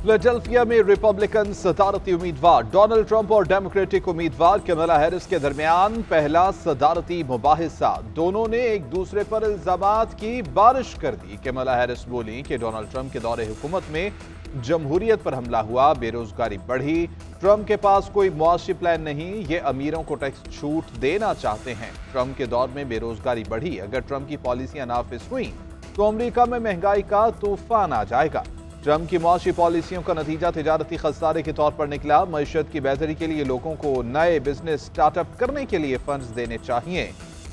Philadelphia में Republican सदारती उम्मीदवार Donald Trump और डेमोक्रेटिक उम्मीदवार कमला हैरिस के दरमियान पहला सदारती मुबाहिसा। दोनों ने एक दूसरे पर इल्जामात की बारिश कर दी। कमला हैरिस बोली कि डोनाल्ड ट्रंप के दौरे हुकूमत में जमहूरियत पर हमला हुआ, बेरोजगारी बढ़ी, ट्रंप के पास कोई मुआशी प्लान नहीं, ये अमीरों को टैक्स छूट देना चाहते हैं। ट्रंप के दौर में बेरोजगारी बढ़ी, अगर ट्रंप की पॉलिसियां नाफिज हुई तो अमेरिका में महंगाई का तूफान आ जाएगा। ट्रंप की मुआशी पॉलिसियों का नतीजा तिजारती खसारे के तौर पर निकला। मईशत की बेहतरी के लिए लोगों को नए बिजनेस स्टार्टअप करने के लिए फंड्स देने चाहिए।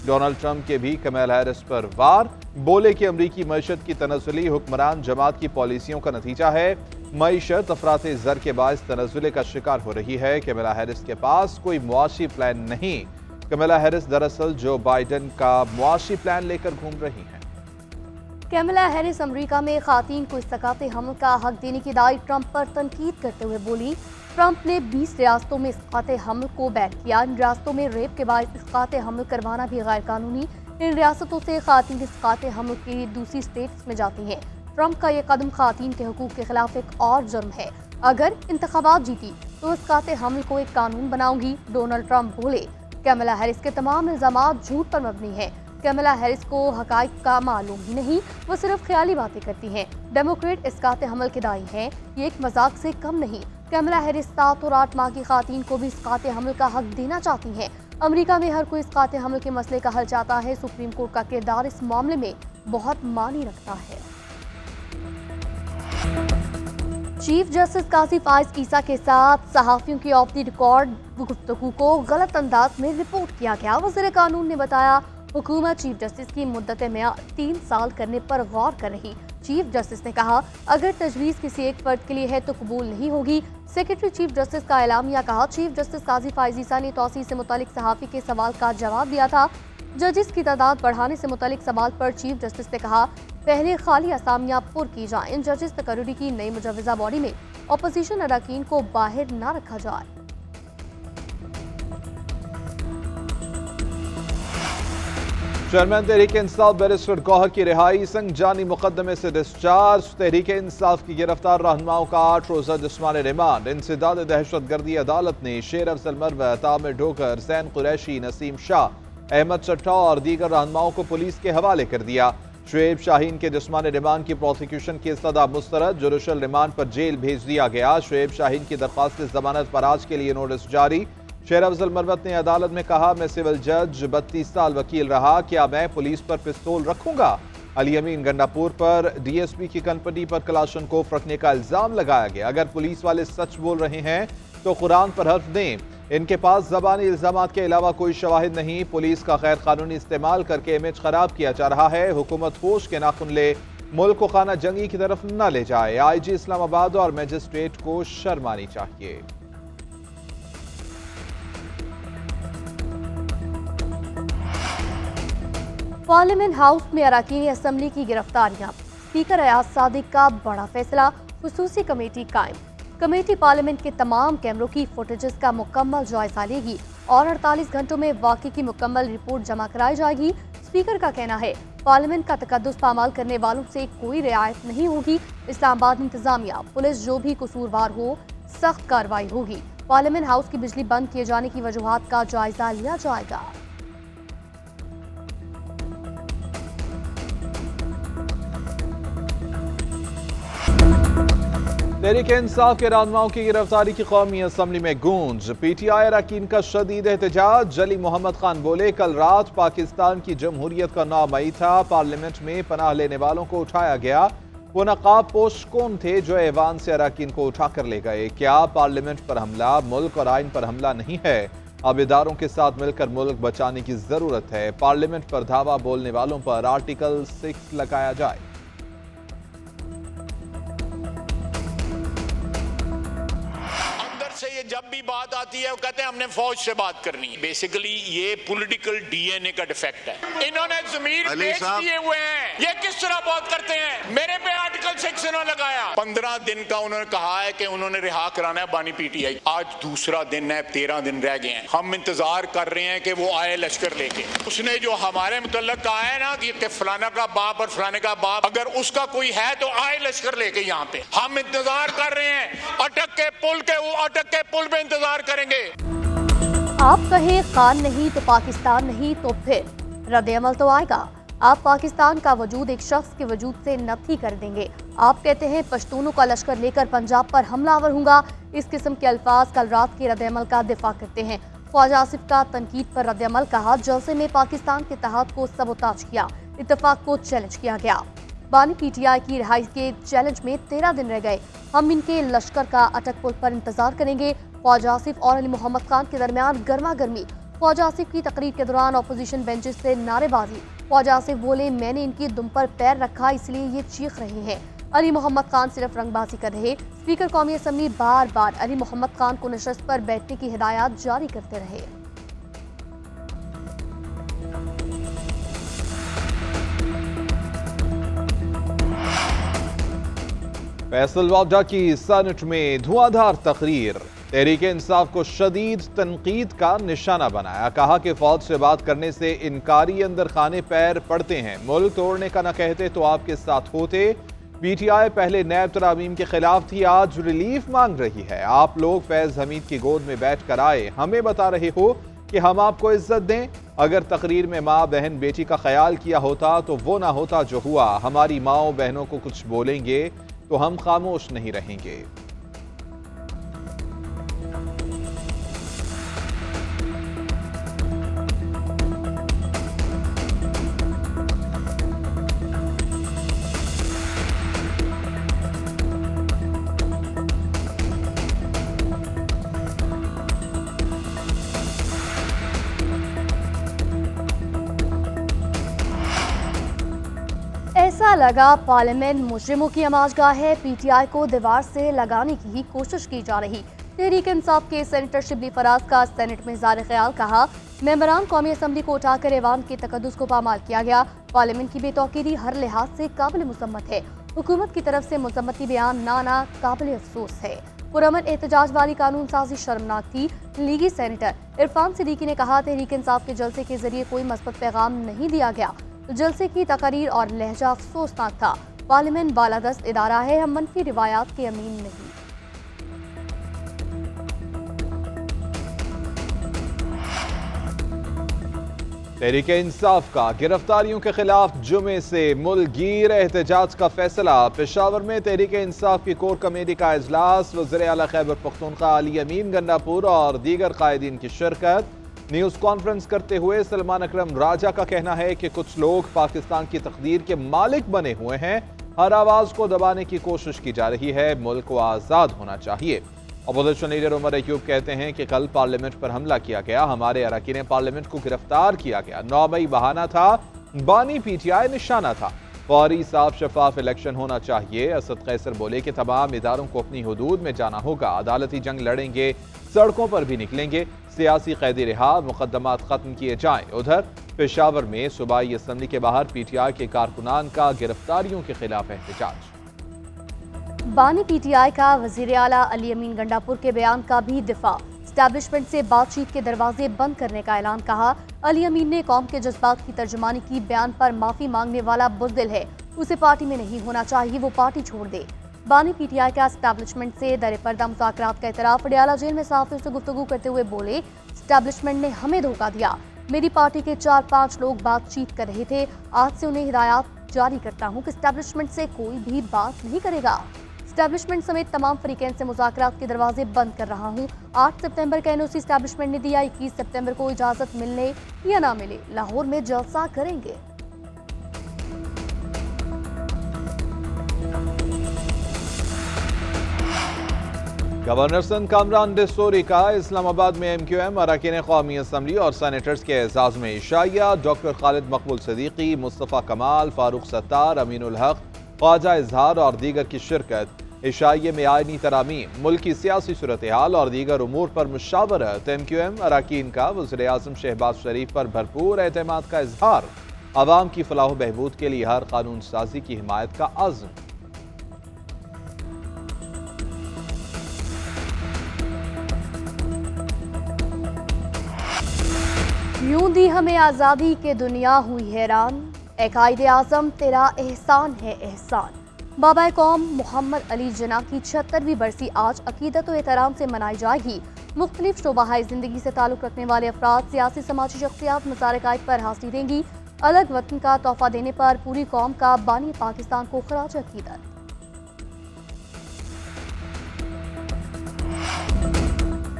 डोनाल्ड ट्रंप के भी कमला हैरिस पर वार, बोले कि अमरीकी मईशत की तनज़ुली हुक्मरान जमात की पॉलिसियों का नतीजा है। मईशत अफराते ज़र के बायस तनज़ुले का शिकार हो रही है। कमला हैरिस के पास कोई मुआशी प्लान नहीं। कमला हैरिस दरअसल जो बाइडन का मुआशी प्लान लेकर घूम रही हैं। कमला हैरिस अमेरिका में खातीन को इस्तिकाते हमल का हक देने की दाई ट्रंप पर तनकीद करते हुए बोली, ट्रंप ने 20 रियासतों में इस्तिकाते हमल को बैन किया। इन रियासतों में रेप के बाद इस्तिकाते हमल करवाना भी गैर कानूनी। इन रियासतों से खातीन इस्तिकाते हमल के लिए दूसरी स्टेट्स में जाती हैं। ट्रंप का यह कदम खातीन के हकूक के खिलाफ एक और जुर्म है। अगर इंतखाबात जीती तो इस्तिकाते हमल को एक कानून बनाऊंगी, डोनाल्ड ट्रंप बोले। कमला हैरिस के तमाम इल्जामात झूठ पर मबनी है। कमला हैरिस को हकाइक का मालूम ही नहीं, वो सिर्फ ख्याली बातें करती हैं। डेमोक्रेट इस्काते हमल के दाई हैं, ये एक मजाक से कम नहीं। कमला हैरिस 7 और 8 माह की खातीन को भी इस्काते हमल का हक देना चाहती हैं। अमेरिका में हर कोई इस्काते हमल के मसले का हल चाहता है। सुप्रीम कोर्ट का किरदार इस मामले में बहुत मानी रखता है। चीफ जस्टिस काजी फाइज ईसा के साथ सहाफियों की ऑफ द रिकॉर्ड गुफ्तगू को गलत अंदाज में रिपोर्ट किया गया। वज़ीर कानून ने बताया, हुकूमत चीफ जस्टिस की मुद्दत मेयाद 3 साल करने पर गौर कर रही। चीफ जस्टिस ने कहा, अगर तजवीज़ किसी एक फर्द के लिए है तो कबूल नहीं होगी। सेक्रेटरी चीफ जस्टिस का एलामिया कहा। चीफ जस्टिस काजी फाइज ईसा ने तौसीह से मुतालिक सहाफ़ी के सवाल का जवाब दिया था। जजिस की तादाद बढ़ाने से मुतालिक सवाल पर चीफ जस्टिस ने कहा, पहले खाली असामियाँ पुर की जाएं। इन जजिस तकर्री की नई मुजव्वज़ा बॉडी में अपोजिशन अरकान को बाहर न रखा जाए। चेयरमैन तहरीक इंसाफ बैरिस्टर गौहर की रिहाई, संगजानी मुकदमे से डिस्चार्ज। तहरीक इंसाफ की गिरफ्तार रहनुमाओं का 8 रोजा जिस्मानी रिमांड। इंसदाद दहशतगर्दी अदालत ने शेर अफजल मरवत, आमिर ढोकर, सैन कुरैशी, नसीम शाह, अहमद चट्टा और दीगर रहनुमाओं को पुलिस के हवाले कर दिया। शुएब शाहीन के जिस्मानी रिमांड की प्रोसिक्यूशन की इस्तदा मुस्तरद, जुडिशल रिमांड पर जेल भेज दिया गया। शुएब शाहीन की दरख्वास्त जमानत पर आज के लिए नोटिस जारी। शेर अफजल मरवत ने अदालत में कहा, मैं सिविल जज 32 साल वकील रहा, क्या मैं पुलिस पर पिस्तौल रखूंगा। अली अमीन गंडापुर पर डीएसपी की कंपनी पर कलाशनकोफ रखने का इल्जाम लगाया गया। अगर पुलिस वाले सच बोल रहे हैं तो कुरान पर हर्फ दें। इनके पास जबानी इल्जामात के अलावा कोई शवाहिद नहीं। पुलिस का गैर कानूनी इस्तेमाल करके इमेज खराब किया जा रहा है। हुकूमत होश के नाखुन ले, मुल्क को खाना जंगी की तरफ न ले जाए। आईजी इस्लामाबाद और मजिस्ट्रेट को शर्म आनी चाहिए। पार्लियामेंट हाउस में अरकान असम्बली की गिरफ्तारियां। स्पीकर अयाज सादिक का बड़ा फैसला, खुसूसी कमेटी कायम। कमेटी पार्लियामेंट के तमाम कैमरों की फुटेजेस का मुकम्मल जायजा लेगी और 48 घंटों में वाकई की मुकम्मल रिपोर्ट जमा कराई जाएगी। स्पीकर का कहना है, पार्लियामेंट का तकद्दुस पामाल करने वालों से कोई रियायत नहीं होगी। इस्लामाबाद इंतजामिया, पुलिस जो भी कसूरवार हो सख्त कार्रवाई होगी। पार्लियामेंट हाउस की बिजली बंद किए जाने की वजूहात का जायजा लिया जाएगा। तहरीक इंसाफ के रहनुमाओं की गिरफ्तारी की कौमी असम्बली में गूंज। पीटीआई अरकान का शदीद एहतजाज। जली मोहम्मद खान बोले, कल रात पाकिस्तान की जमहूरियत का 9 मई था। पार्लियामेंट में पनाह लेने वालों को उठाया गया। वो नकाब पोश कौन थे जो ऐवान से अरकान को उठा कर ले गए। क्या पार्लियामेंट पर हमला मुल्क और आइन पर हमला नहीं है। अब इदारों के साथ मिलकर मुल्क बचाने की जरूरत है। पार्लियामेंट पर धावा बोलने वालों पर आर्टिकल 6 लगाया जाए। से ये जब भी बात आती है वो कहते हैं हमने फौज से बात करनी है। बेसिकली ये पॉलिटिकल डीएनए का डिफेक्ट है। इन्होंने जमीर बेच दिए हुए हैं। ये किस तरह बात करते हैं? मेरे पे आर्टिकल 6 इन्होंने लगाया। 15 दिन का उन्होंने कहा है कि उन्होंने रिहा कराना है बानी पीटीआई। आज दूसरा दिन है, 13 दिन रह गए हैं। हम इंतजार कर रहे हैं कि वो आए लश्कर लेके। उसने जो हमारे मुतल्लक कहा है ना कि फलाना का बाप और फलाने का बाप, अगर उसका कोई है तो आए लश्कर लेके यहाँ पे। हम इंतजार कर रहे हैं, अटक के पुल पे इंतजार करेंगे। आप कहें खान नहीं तो पाकिस्तान नहीं तो फिर रद्द-ए-अमल तो आएगा। आप पाकिस्तान का वजूद एक शख्स के वजूद से नफी कर देंगे। आप कहते हैं पश्तूनों का लश्कर लेकर पंजाब पर हमलावर होगा। इस किस्म के अल्फाज कल रात के रद्द-ए-अमल का दिफा करते हैं। ख्वाजा आसिफ का तनकीद पर रद्द-ए-अमल कहा, जलसे में पाकिस्तान के इत्तेहाद को सबोताज किया, इत्तेफाक को चैलेंज किया गया। बानी पीटीआई की रिहाई के चैलेंज में 13 दिन रह गए। हम इनके लश्कर का अटक पुल पर इंतजार करेंगे। ख्वाजा आसिफ और अली मोहम्मद खान के दरमियान गर्मा गर्मी। ख्वाजा आसिफ की तकरीर के दौरान अपोजिशन बेंचेस से नारेबाजी। ख्वाजा आसिफ बोले, मैंने इनकी दुम पर पैर रखा इसलिए ये चीख रहे हैं। अली मोहम्मद खान सिर्फ रंगबाजी कर रहे। स्पीकर कौमी असम्बली बार बार अली मोहम्मद खान को नशस्त पर बैठने की हिदायत जारी करते रहे। फैसल वावडा की सेनेट में धुआंधार तकरीर। तहरीके इंसाफ को शदीद तनकीद का निशाना बनाया। कहा कि फौज से बात करने से इनकारी अंदर खाने पैर पड़ते हैं। मुल्क तोड़ने का न कहते तो आपके साथ होते। पीटीआई पहले नैब तरामीम के खिलाफ थी, आज रिलीफ मांग रही है। आप लोग फैज हमीद की गोद में बैठ कर आए, हमें बता रहे हो कि हम आपको इज्जत दें। अगर तकरीर में माँ बहन बेटी का ख्याल किया होता तो वो ना होता जो हुआ। हमारी माओ बहनों को कुछ बोलेंगे तो हम खामोश नहीं रहेंगे। ऐसा लगा पार्लियामेंट मुजरिमों की अमाजगाह है। पीटीआई को दीवार से लगाने की ही कोशिश की जा रही। तहरीक इंसाफ के सेनेटर शिबली फराज का सेनेट में इज़हार ख्याल। कहा, मेंबरान कौमी असम्बली को उठाकर ऐवान के तकद्दुस को पामाल किया गया। पार्लियामेंट की बेतौकीरी हर लिहाज से काबिल मुसम्मत है। हुकूमत की तरफ से मुसम्मती बयान नाना काबिल अफसोस है। पुरअमन एहतजाज वाली कानून साजी शर्मनाक थी। लीगी सेनेटर इरफान सिद्दीकी ने कहा, तहरीक इंसाफ के जलसे के जरिए कोई मस्बत पैगाम नहीं दिया गया। जलसे की तकरीर और लहजा अफसोसनाक था। पार्लियामेंट बालादस्त इदारा है, हम मनफी रिवायात के अमीन नहीं। तहरीक इंसाफ का गिरफ्तारियों के खिलाफ जुमे से मुल्कगीर एहतजाज का फैसला। पेशावर में तहरीक इंसाफ की कोर कमेटी का इजलास। वज़ीर आला खैबर पख्तूनख्वा अली अमीन गंडापुर और दीगर कायदीन की शिरकत। न्यूज़ कॉन्फ्रेंस करते हुए सलमान अकरम राजा का कहना है कि कुछ लोग पाकिस्तान की तकदीर के मालिक बने हुए हैं। हर आवाज को दबाने की कोशिश की जा रही है। मुल्क को आज़ाद होना चाहिए। अपोजिशन लीडर उमर अयूब कहते हैं कि कल पार्लियामेंट पर हमला किया गया, हमारे अरकान पार्लियामेंट को गिरफ्तार किया गया। 9 मई बहाना था, बानी पीटीआई निशाना था। फौरी साफ शफाफ इलेक्शन होना चाहिए। असद कैसर बोले कि तमाम इदारों को अपनी हुदूद में जाना होगा। अदालती जंग लड़ेंगे, सड़कों पर भी निकलेंगे। सियासी कैदी रिहा, मुकदमात खत्म किए जाएं। उधर पेशावर में सूबाई असम्बली के बाहर पीटीआई के कारकुनान का गिरफ्तारियों के खिलाफ एहतजाज। बानी पीटीआई का वज़ीर आला अली अमीन गंडापुर के बयान का भी दिफा। एस्टैब्लिशमेंट से बातचीत के दरवाजे बंद करने का ऐलान। कहा, अली अमीन ने कौम के जज्बात की तर्जुमानी की। बयान पर माफी मांगने वाला बुज़दिल है, उसे पार्टी में नहीं होना चाहिए, वो पार्टी छोड़ दे। बानी पीटीआई का एस्टैब्लिशमेंट से दर पर्दा मुज़ाकरात का एतराफ़। पटियाला जेल में सहाफ़ियों से गुफ्तगू करते हुए बोले, एस्टैब्लिशमेंट ने हमें धोखा दिया। मेरी पार्टी के 4-5 लोग बातचीत कर रहे थे। आज से उन्हें हिदायत जारी करता हूँ कि एस्टैब्लिशमेंट से कोई भी बात नहीं करेगा। एस्टैब्लिशमेंट समेत तमाम फरीकैन से मुज़ाकरात के दरवाजे बंद कर रहा हूँ। 8 सितंबर का एनओसी एस्टैब्लिशमेंट ने दिया। 21 सितंबर को इजाज़त मिलने या ना मिले लाहौर में जलसा करेंगे। गवर्नर संद कामरान डिसोरी का इस्लामाबाद में एमक्यूएम अरकान कौमी असम्बली और सेनेटर्स के एजाज में इशाया। डॉक्टर खालिद मकबूल सदीकी, मुस्तफ़ा कमाल, फारूक सत्तार, अमीनुल हक, ख्वाजा इजहार और दीगर की शिरकत। इशाइये में आइनी तरामीम, मुल्क की सियासी सूरत हाल और दीगर उमूर पर मुशावरत। एमक्यूएम अरकान का वज़ीर आज़म शहबाज शरीफ पर भरपूर एतमाद का इजहार। आवाम की फलाह बहबूद के लिए हर कानून साजी की हिमायत का आज़म। यूं दी हमें आज़ादी के दुनिया हुई हैरान, ए कायदे आज़म तेरा एहसान है एहसान। बाबा कौम मोहम्मद अली जिन्ना की 76वीं बरसी आज अकीदत व एहतराम से मनाई जाएगी। मुख्तलिफ शोबाहाई जिंदगी से ताल्लुक़ रखने वाले अफराद, सियासी समाजी शख्सियात मज़ार कायद पर हाज़िरी देंगी। अलग वतन का तोहफा देने पर पूरी कौम का बानी पाकिस्तान को खराज अकीदत।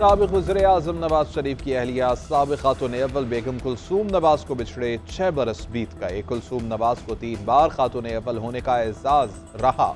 साबिक़ वज़ीर-ए-आज़म नवाज शरीफ की अहलिया साबिक़ खातून अव्वल बेगम कुलसूम नवाज को बिछड़े 6 बरस बीत गए। कुलसूम नवाज को 3 बार खातून अव्वल होने का एजाज़ रहा।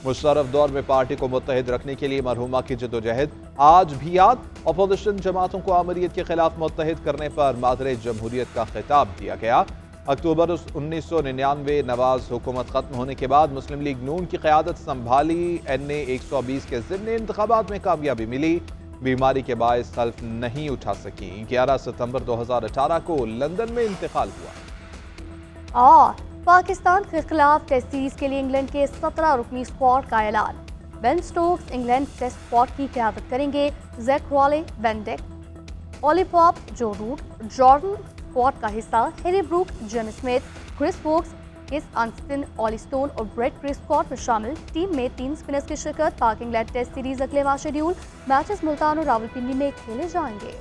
मुशर्रफ दौर में पार्टी को मुत्तहिद रखने के लिए मरहूमा की जदोजहद आज भी याद। अपोजिशन जमातों को आमरीत के खिलाफ मुत्तहिद करने पर मादरे जमहूरियत का खिताब दिया गया। अक्टूबर 1999 नवाज हुकूमत खत्म होने के बाद मुस्लिम लीग नून की क़यादत संभाली। NA 120 के ज़िमनी इंतखाबात में कामयाबी मिली। बीमारी के बायस हल्फ नहीं उठा सकी। 11 सितंबर 2018 को लंदन में इंतकाल हुआ। और पाकिस्तान के खिलाफ टेस्ट सीरीज के लिए इंग्लैंड के 17 रुकनी स्क्वाड का ऐलान। Ben Stokes England test squad की क़यादत करेंगे। Zak Crawley, Ben Duckett, Ollie Pope, Joe Root, Jordan squad का हिस्सा Harry Brook, John Smith, Chris Woakes, किस अंस्टन, ऑली स्टोन और ब्रेट क्रिस स्क्वाड में शामिल। टीम में 3 स्पिनर्स की शिरकत। पाक इंग्लैंड टेस्ट सीरीज अगले माह शेड्यूल। मैचेस मुल्तान और रावलपिंडी में खेले जाएंगे।